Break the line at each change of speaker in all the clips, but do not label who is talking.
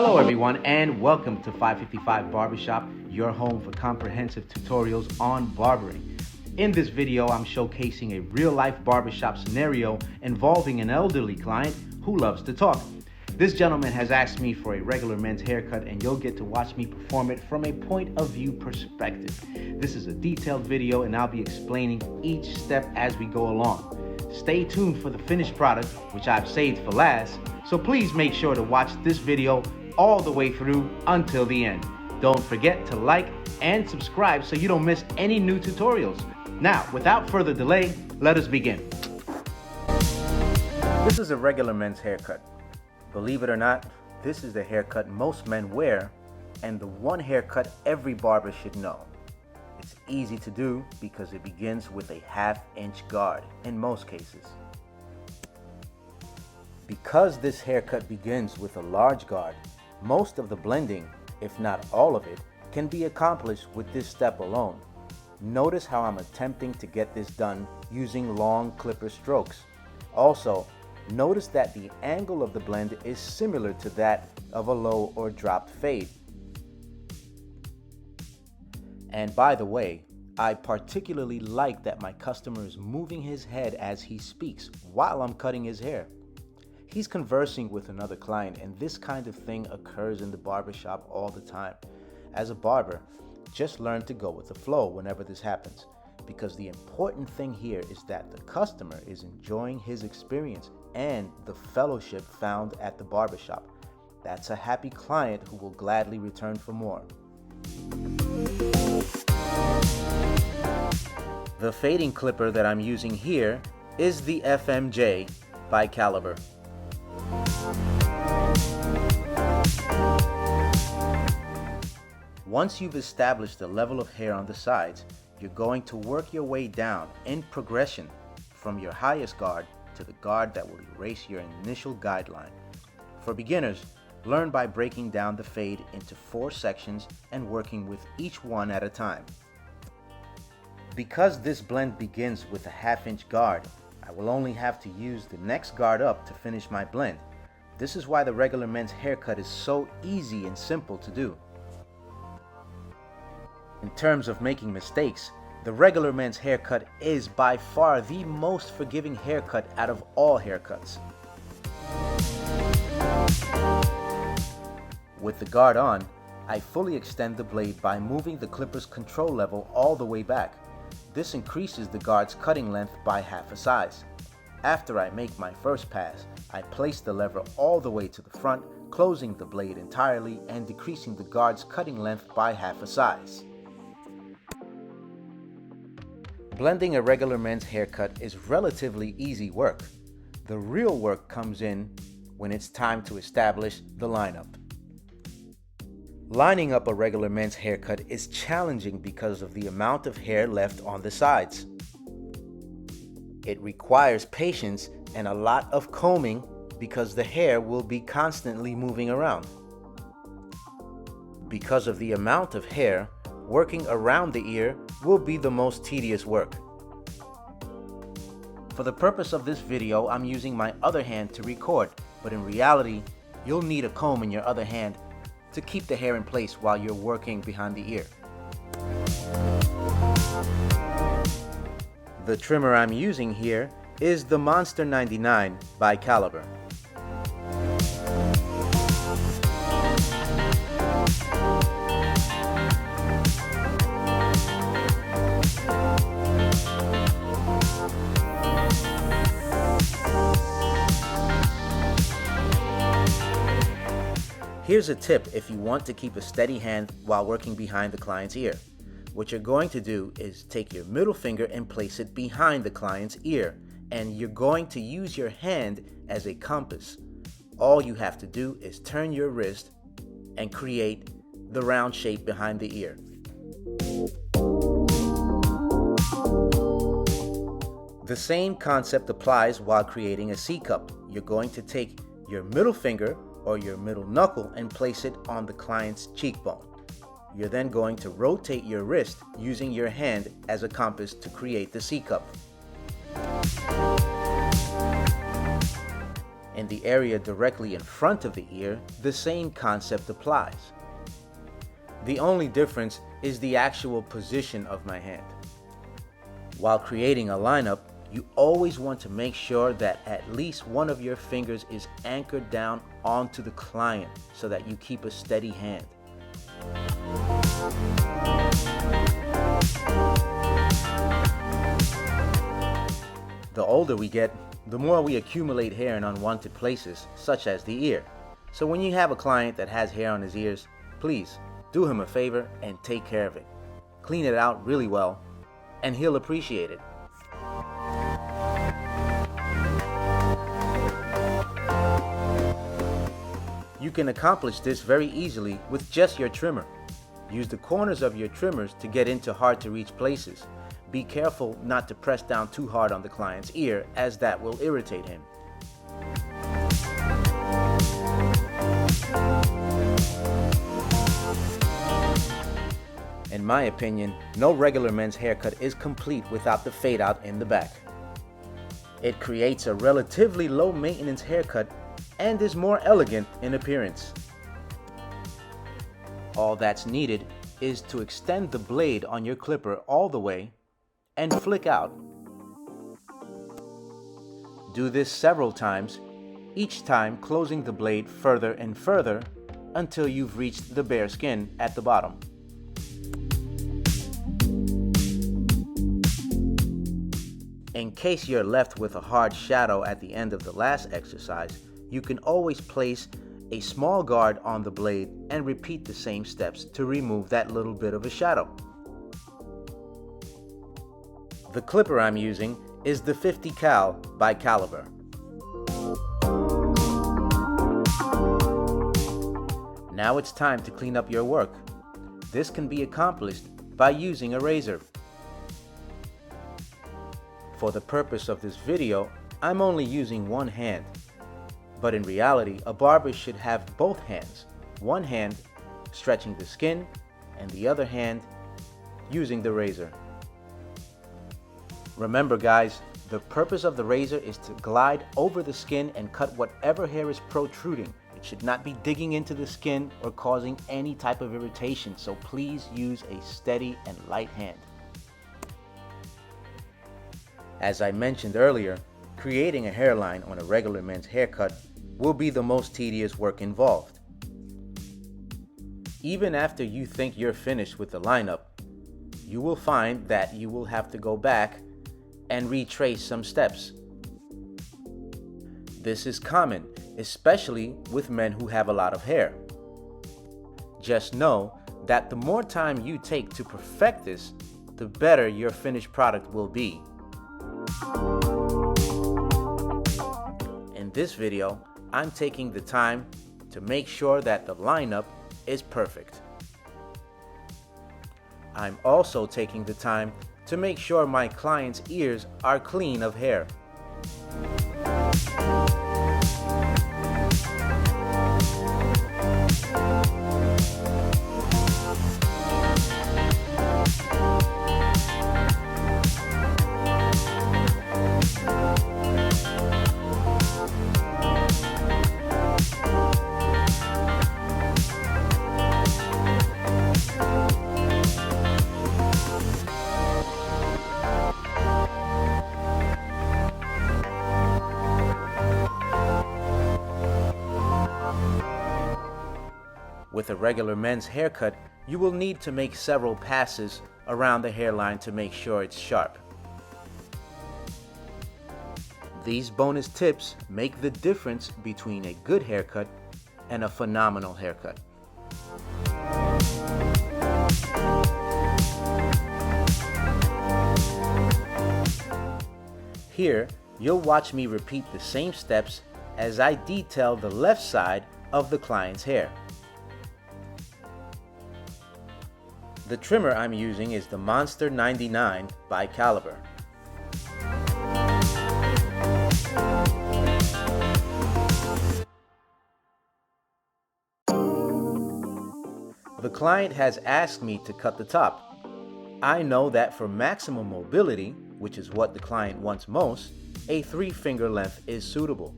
Hello everyone and welcome to 555 Barbershop, your home for comprehensive tutorials on barbering. In this video, I'm showcasing a real-life barbershop scenario involving an elderly client who loves to talk. This gentleman has asked me for a regular men's haircut and you'll get to watch me perform it from a point of view perspective. This is a detailed video and I'll be explaining each step as we go along. Stay tuned for the finished product, which I've saved for last, so please make sure to watch this video all the way through until the end. Don't forget to like and subscribe so you don't miss any new tutorials. Now, without further delay, let us begin. This is a regular men's haircut. Believe it or not, this is the haircut most men wear and the one haircut every barber should know. It's easy to do because it begins with a half-inch guard in most cases. Because this haircut begins with a large guard, most of the blending, if not all of it, can be accomplished with this step alone. Notice how I'm attempting to get this done using long clipper strokes. Also, notice that the angle of the blend is similar to that of a low or dropped fade. And by the way, I particularly like that my customer is moving his head as he speaks while I'm cutting his hair. He's conversing with another client, and this kind of thing occurs in the barbershop all the time. As a barber, just learn to go with the flow whenever this happens, because the important thing here is that the customer is enjoying his experience and the fellowship found at the barbershop. That's a happy client who will gladly return for more. The fading clipper that I'm using here is the FMJ by Caliber. Once you've established the level of hair on the sides, you're going to work your way down in progression from your highest guard to the guard that will erase your initial guideline. For beginners, learn by breaking down the fade into 4 sections and working with each one at a time. Because this blend begins with a half-inch guard, I will only have to use the next guard up to finish my blend. This is why the regular men's haircut is so easy and simple to do. In terms of making mistakes, the regular men's haircut is by far the most forgiving haircut out of all haircuts. With the guard on, I fully extend the blade by moving the clipper's control level all the way back. This increases the guard's cutting length by half a size. After I make my first pass, I place the lever all the way to the front, closing the blade entirely and decreasing the guard's cutting length by half a size. Blending a regular men's haircut is relatively easy work. The real work comes in when it's time to establish the lineup. Lining up a regular men's haircut is challenging because of the amount of hair left on the sides. It requires patience and a lot of combing because the hair will be constantly moving around. Because of the amount of hair, working around the ear will be the most tedious work. For the purpose of this video, I'm using my other hand to record, but in reality, you'll need a comb in your other hand to keep the hair in place while you're working behind the ear. The trimmer I'm using here is the Monster 99 by Caliber. Here's a tip if you want to keep a steady hand while working behind the client's ear. What you're going to do is take your middle finger and place it behind the client's ear, and you're going to use your hand as a compass. All you have to do is turn your wrist and create the round shape behind the ear. The same concept applies while creating a C-cup. You're going to take your middle finger or your middle knuckle and place it on the client's cheekbone. You're then going to rotate your wrist using your hand as a compass to create the C-cup. In the area directly in front of the ear, the same concept applies. The only difference is the actual position of my hand. While creating a lineup, you always want to make sure that at least one of your fingers is anchored down onto the client so that you keep a steady hand. The older we get, the more we accumulate hair in unwanted places, such as the ear. So when you have a client that has hair on his ears, please do him a favor and take care of it. Clean it out really well, and he'll appreciate it. You can accomplish this very easily with just your trimmer. Use the corners of your trimmers to get into hard-to-reach places. Be careful not to press down too hard on the client's ear, as that will irritate him. In my opinion, no regular men's haircut is complete without the fade out in the back. It creates a relatively low maintenance haircut and is more elegant in appearance. All that's needed is to extend the blade on your clipper all the way and flick out. Do this several times, each time closing the blade further and further until you've reached the bare skin at the bottom. In case you're left with a hard shadow at the end of the last exercise, you can always place a small guard on the blade and repeat the same steps to remove that little bit of a shadow. The clipper I'm using is the 50 cal by Caliber. Now it's time to clean up your work. This can be accomplished by using a razor. For the purpose of this video, I'm only using one hand. But in reality, a barber should have both hands. One hand stretching the skin and the other hand using the razor. Remember guys, the purpose of the razor is to glide over the skin and cut whatever hair is protruding. It should not be digging into the skin or causing any type of irritation, so please use a steady and light hand. As I mentioned earlier, creating a hairline on a regular men's haircut will be the most tedious work involved. Even after you think you're finished with the lineup, you will find that you will have to go back and retrace some steps. This is common, especially with men who have a lot of hair. Just know that the more time you take to perfect this, the better your finished product will be. In this video, I'm taking the time to make sure that the lineup is perfect. I'm also taking the time to make sure my client's ears are clean of hair. With a regular men's haircut, you will need to make several passes around the hairline to make sure it's sharp. These bonus tips make the difference between a good haircut and a phenomenal haircut. Here, you'll watch me repeat the same steps as I detail the left side of the client's hair. The trimmer I'm using is the Monster 99 by Caliber. The client has asked me to cut the top. I know that for maximum mobility, which is what the client wants most, a 3-finger length is suitable.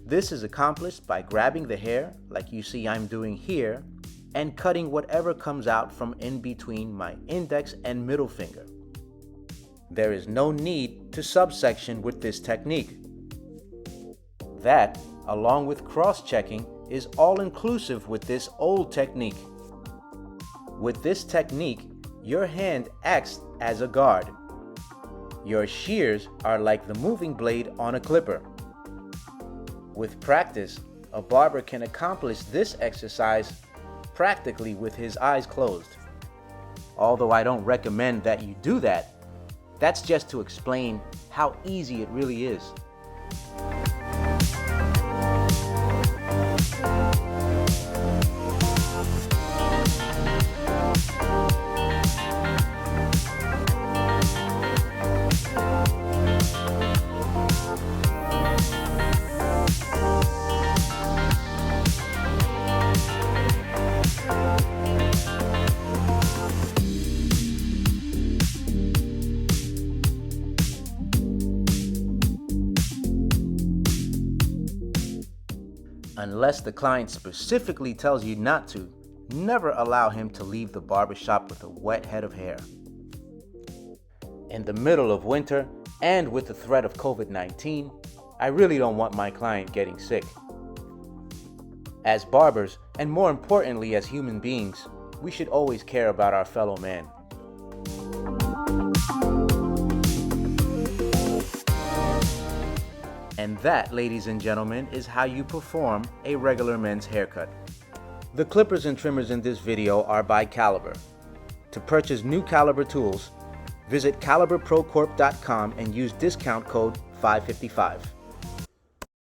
This is accomplished by grabbing the hair, like you see I'm doing here, and cutting whatever comes out from in between my index and middle finger. There is no need to subsection with this technique. That, along with cross-checking, is all-inclusive with this old technique. With this technique, your hand acts as a guard. Your shears are like the moving blade on a clipper. With practice, a barber can accomplish this exercise practically with his eyes closed. Although I don't recommend that you do that, that's just to explain how easy it really is. Unless the client specifically tells you not to, never allow him to leave the barbershop with a wet head of hair. In the middle of winter and with the threat of COVID-19, I really don't want my client getting sick. As barbers, and more importantly as human beings, we should always care about our fellow man. And that, ladies and gentlemen, is how you perform a regular men's haircut. The clippers and trimmers in this video are by Caliber. To purchase new Caliber tools, visit caliberprocorp.com and use discount code 555.